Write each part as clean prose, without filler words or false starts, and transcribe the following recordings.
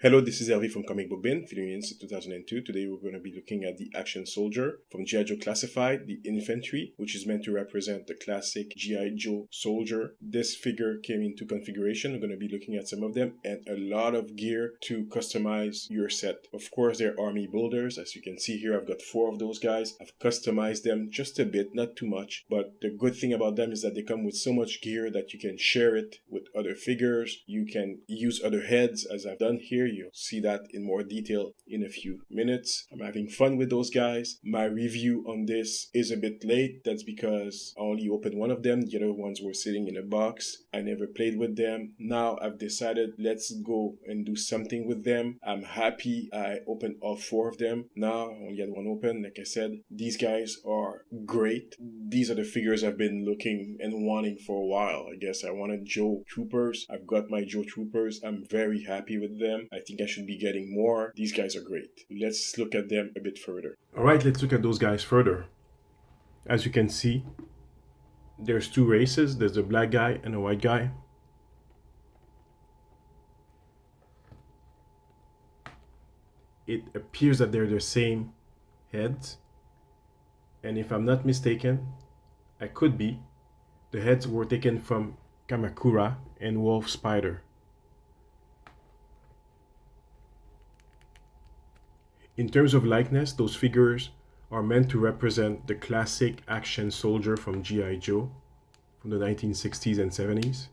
Hello, this is Hervé from Comic Book Bin, filling in since 2002. Today we're going to be looking at the Action Soldier from G.I. Joe Classified, the Infantry, which is meant to represent the classic G.I. Joe soldier. This figure came in two configurations. We're going to be looking at some of them and a lot of gear to customize your set. Of course, they're army builders. As you can see here, I've got 4 of those guys. I've customized them just a bit, not too much, but the good thing about them is that they come with so much gear that you can share it with other figures. You can use other heads, as I've done here. You'll see that in more detail in a few minutes. I'm having fun with those guys. My review on this is a bit late. That's because I only opened one of them. The other ones were sitting in a box. I never played with them. Now I've decided let's go and do something with them. I'm happy I opened all 4 of them. Now I only had one open. Like I said, these guys are great. These are the figures I've been looking and wanting for a while. I guess I wanted Joe Troopers. I've got my Joe Troopers. I'm very happy with them. I think I should be getting more. These guys are great. Let's look at them a bit further. All right, let's look at those guys further. As you can see, there's 2 races. There's a black guy and a white guy. It appears that they're the same heads. And if I'm not mistaken, I could be, the heads were taken from Kamakura and Wolf Spider. In terms of likeness, those figures are meant to represent the classic action soldier from G.I. Joe from the 1960s and 70s,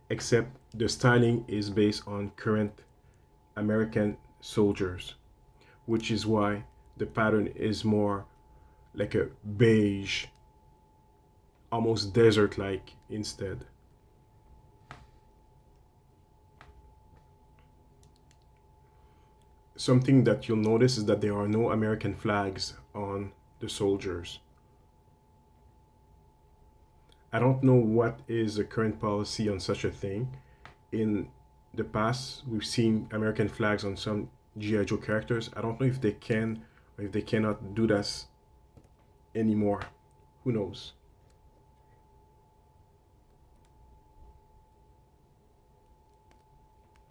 except the styling is based on current American soldiers, which is why the pattern is more like a beige, almost desert-like instead. Something that you'll notice is that there are no American flags on the soldiers. I don't know what is the current policy on such a thing. In the past, we've seen American flags on some G.I. Joe characters. I don't know if they can or if they cannot do this anymore. Who knows?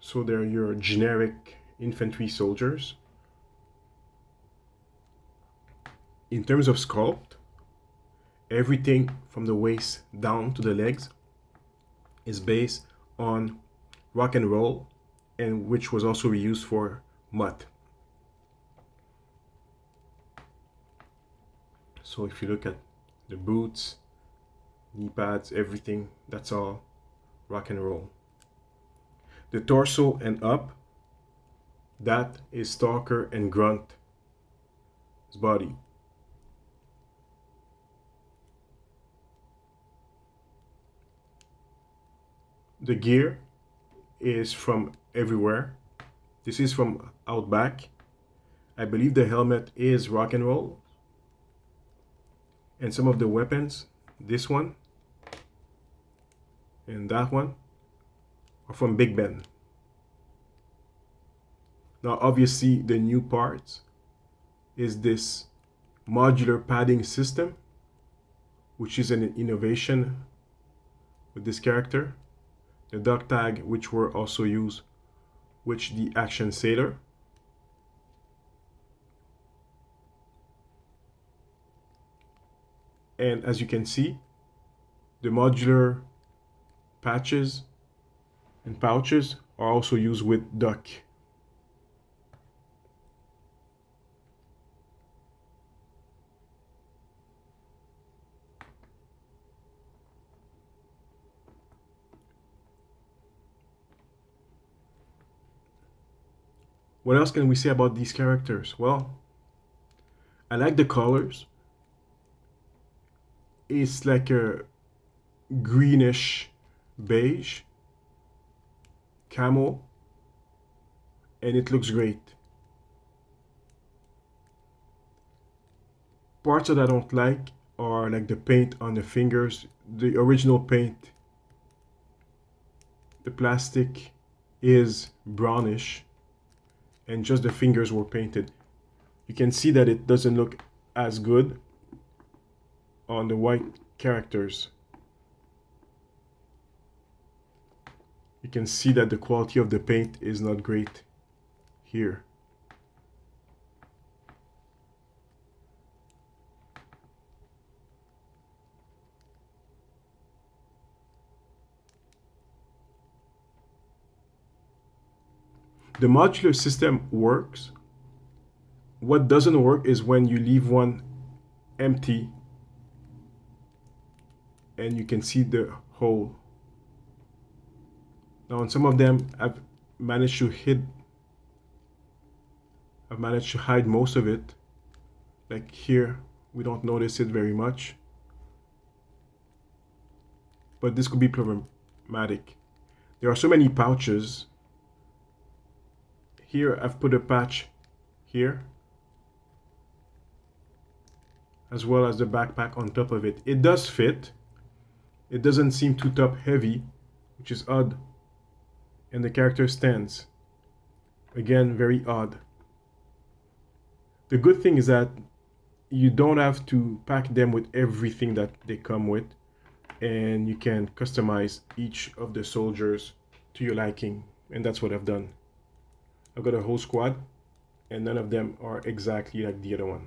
So they're your generic infantry soldiers. In terms of sculpt, everything from the waist down to the legs is based on rock and roll, and which was also reused for mutt. So if you look at the boots, knee pads, everything, that's all rock and roll. The torso and up, that is Stalker and Grunt's body. The gear is from everywhere. This is from Outback. I believe the helmet is rock and roll. And some of the weapons, this one and that one, are from Big Ben. Now obviously the new part is this modular padding system, which is an innovation with this character. The duck tag, which were also used with the Action Sailor. And as you can see, the modular patches and pouches are also used with duck. What else can we say about these characters? Well, I like the colors. It's like a greenish beige camo, and it looks great. Parts that I don't like are like the paint on the fingers. The original paint, the plastic is brownish, and just the fingers were painted. You can see that it doesn't look as good on the white characters. You can see that the quality of the paint is not great here. The modular system works. What doesn't work is when you leave one empty and you can see the hole. Now on some of them I've managed to hide most of it. Like here, we don't notice it very much. But this could be problematic. There are so many pouches. Here I've put a patch here, as well as the backpack on top of it. It does fit. It doesn't seem too top heavy, which is odd. And the character stands. Again, very odd. The good thing is that you don't have to pack them with everything that they come with, and you can customize each of the soldiers to your liking, and that's what I've done. I've got a whole squad, and none of them are exactly like the other one.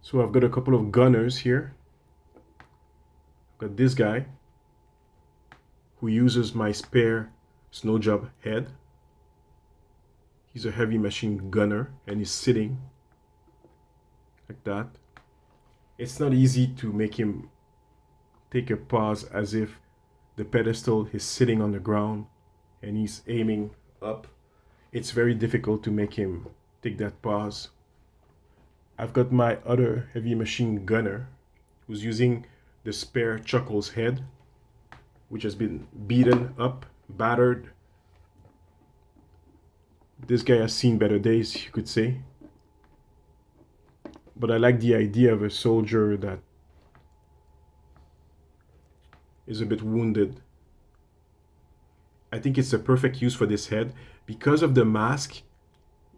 So I've got a couple of gunners here. I've got this guy who uses my spare snow job head. He's a heavy machine gunner and he's sitting like that. It's not easy to make him take a pause as if the pedestal is sitting on the ground and he's aiming up. It's very difficult to make him take that pause. I've got my other heavy machine gunner who's using the spare Chuckles head, which has been beaten up, battered. This guy has seen better days, you could say. But I like the idea of a soldier that is a bit wounded. I think it's a perfect use for this head. Because of the mask,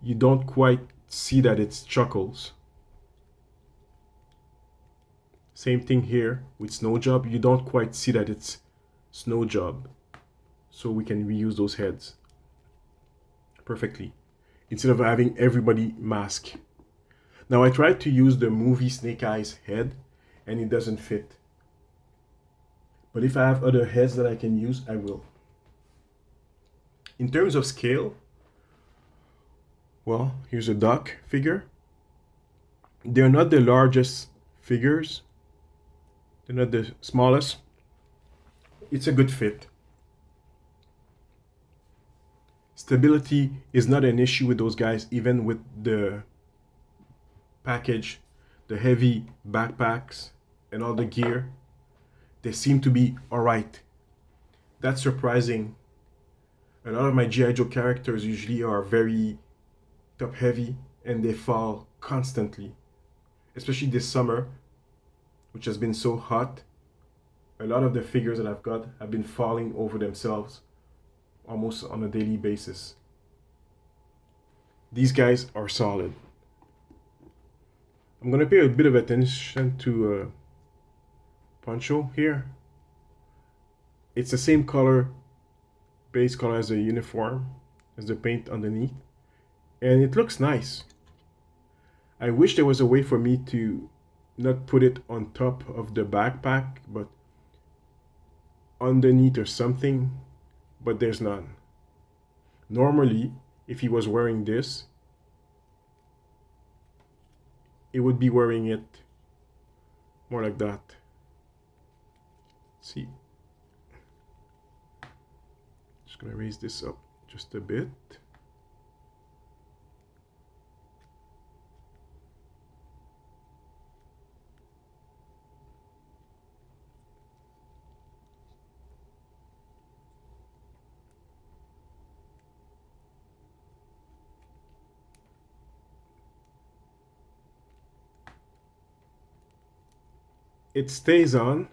you don't quite see that it's Chuckles. Same thing here with Snow Job. You don't quite see that it's Snow Job. So we can reuse those heads perfectly instead of having everybody mask. Now I tried to use the movie Snake Eyes head and it doesn't fit. But if I have other heads that I can use, I will. In terms of scale, well, here's a duck figure. They're not the largest figures. They're not the smallest. It's a good fit. Stability is not an issue with those guys, even with the package, the heavy backpacks and all the gear. They seem to be alright. That's surprising. A lot of my G.I. Joe characters usually are very top heavy and they fall constantly. Especially this summer, which has been so hot. A lot of the figures that I've got have been falling over themselves almost on a daily basis. These guys are solid. I'm gonna pay a bit of attention to Poncho here. It's the same color, base color as the uniform, as the paint underneath, and it looks nice. I wish there was a way for me to not put it on top of the backpack, but underneath or something, but there's none. Normally, if he was wearing this, it would be wearing it more like that. Let's see. Just gonna raise this up just a bit. It stays on,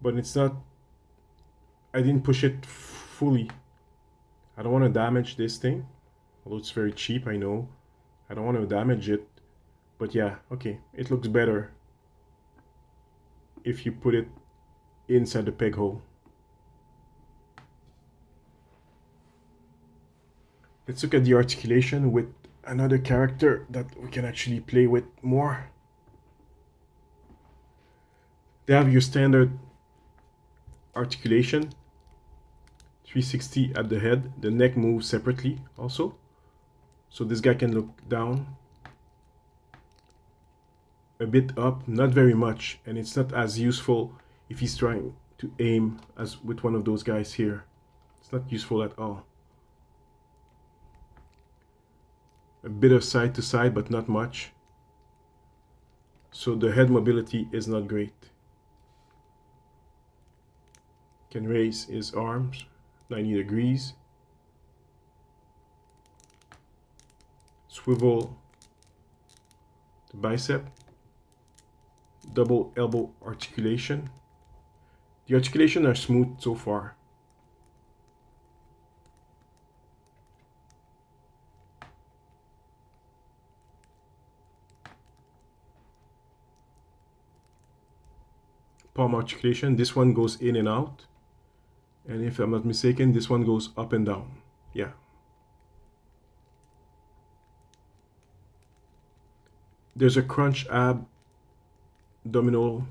but it's not, I didn't push it fully. I don't want to damage this thing, although it's very cheap, I know. I don't want to damage it, but yeah, okay, it looks better. if you put it inside the peg hole. Let's look at the articulation with another character that we can actually play with more. They have your standard articulation, 360 at the head. The neck moves separately also. So this guy can look down, a bit up, not very much, and it's not as useful if he's trying to aim as with one of those guys here. It's not useful at all. A bit of side to side, but not much. So the head mobility is not great. Can raise his arms 90 degrees. Swivel the bicep. Double elbow articulation. The articulation are smooth so far. Palm articulation, this one goes in and out. And if I'm not mistaken, this one goes up and down. Yeah. There's a crunch abdominal,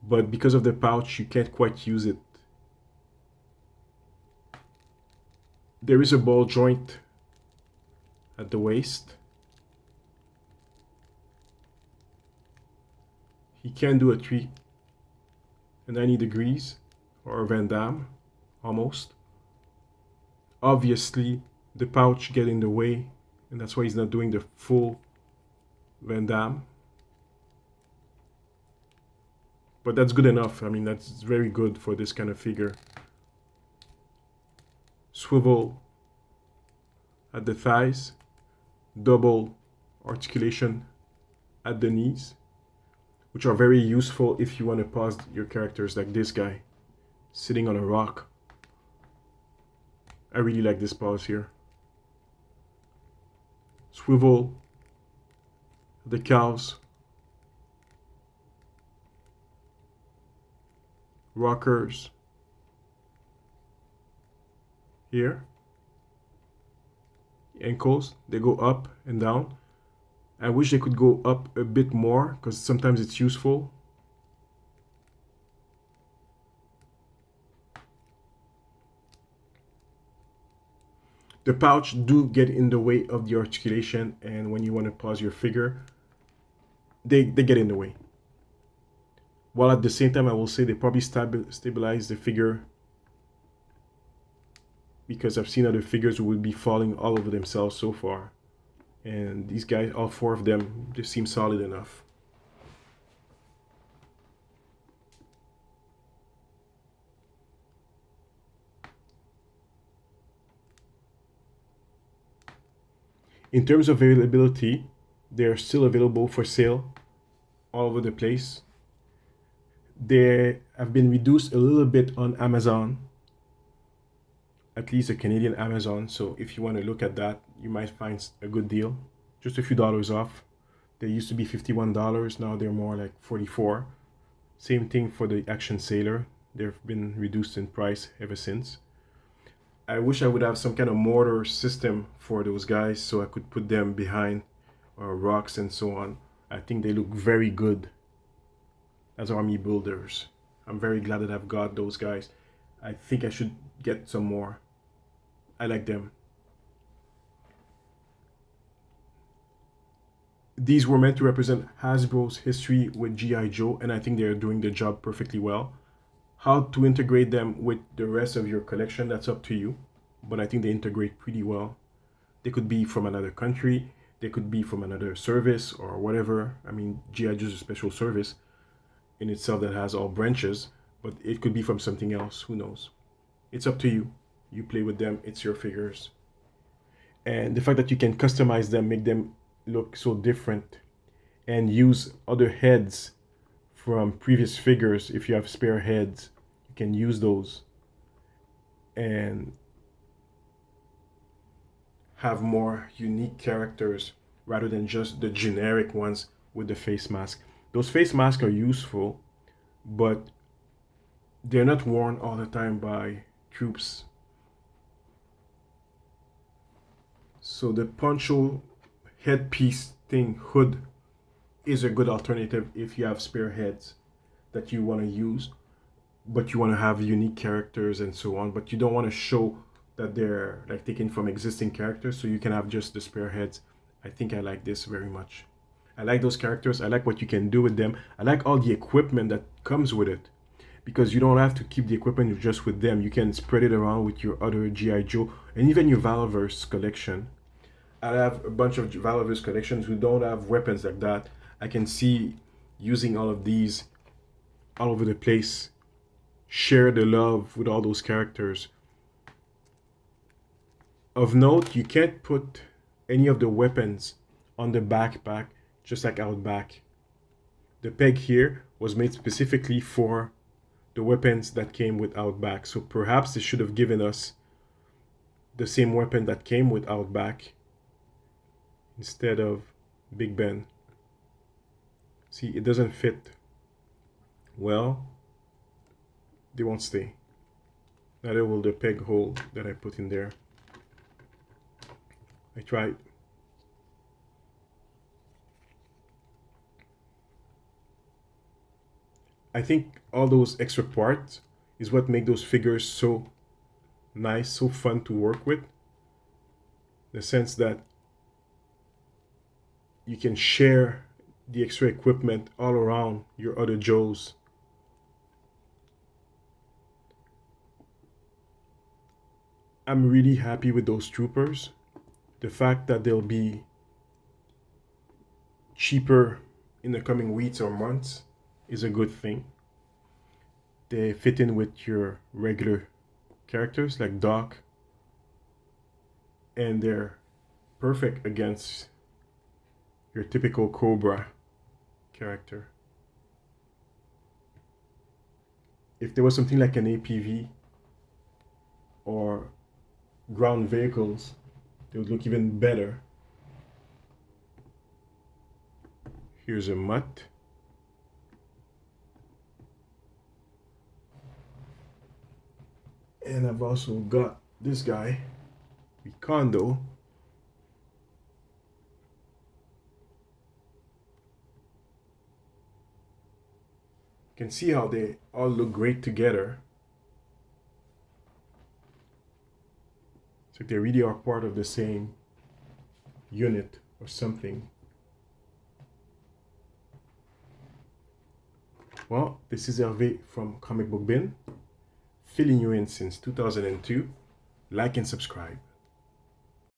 but because of the pouch, you can't quite use it. There is a ball joint at the waist. He can do a 390 degrees or a Van Damme, almost. Obviously, the pouch get in the way, and that's why he's not doing the full Van Damme. But that's good enough. I mean, that's very good for this kind of figure. Swivel at the thighs, double articulation at the knees, which are very useful if you want to pose your characters like this guy, sitting on a rock. I really like this pose here. Swivel the calves, rockers here, ankles, they go up and down. I wish they could go up a bit more because sometimes it's useful. The pouch do get in the way of the articulation, and when you want to pause your figure, they get in the way. While at the same time, I will say they probably stabilize the figure, because I've seen other figures who would be falling all over themselves so far. And these guys, all four of them, they seem solid enough. In terms of availability, they're still available for sale all over the place. They have been reduced a little bit on Amazon, at least a Canadian Amazon. So if you want to look at that, you might find a good deal, just a few dollars off. They used to be $51, now they're more like $44. Same thing for the Action Sailor. They've been reduced in price ever since. I wish I would have some kind of mortar system for those guys so I could put them behind rocks and so on. I think they look very good as army builders. I'm very glad that I've got those guys. I think I should get some more. I like them. These were meant to represent Hasbro's history with G.I. Joe, and I think they're doing the job perfectly well. How to integrate them with the rest of your collection, that's up to you. But I think they integrate pretty well. They could be from another country. They could be from another service or whatever. I mean, G.I. Joe is a special service in itself that has all branches. But it could be from something else. Who knows? It's up to you. You play with them. It's your figures. And the fact that you can customize them, make them look so different, and use other heads from previous figures. If you have spare heads, you can use those and have more unique characters rather than just the generic ones with the face mask. Those face masks are useful, but they're not worn all the time by troops. So the poncho headpiece thing, hood, is a good alternative if you have spare heads that you want to use, but you want to have unique characters and so on, but you don't want to show that they're like taken from existing characters, so you can have just the spare heads. I think I like this very much. I like those characters. I like what you can do with them. I like all the equipment that comes with it, because you don't have to keep the equipment just with them. You can spread it around with your other GI Joe and even your Valorverse collection. I have a bunch of Valorverse collections who don't have weapons like that. I can see using all of these all over the place. Share the love with all those characters. Of note, you can't put any of the weapons on the backpack, just like Outback. The peg here was made specifically for the weapons that came with Outback, so perhaps they should have given us the same weapon that came with Outback instead of Big Ben. See, it doesn't fit. Well, they won't stay. Neither will the peg hole that I put in there. I tried. I think all those extra parts is what make those figures so nice, so fun to work with. The sense that you can share the extra equipment all around your other Joes. I'm really happy with those troopers. The fact that they'll be cheaper in the coming weeks or months is a good thing. They fit in with your regular characters like Doc, and they're perfect against your typical Cobra character. If there was something like an APV or ground vehicles, they would look even better. Here's a mutt. And I've also got this guy, Ricondo. You can see how they all look great together. It's like they really are part of the same unit or something. Well, this is Hervé from Comic Book Bin, filling you in since 2002. Like and subscribe.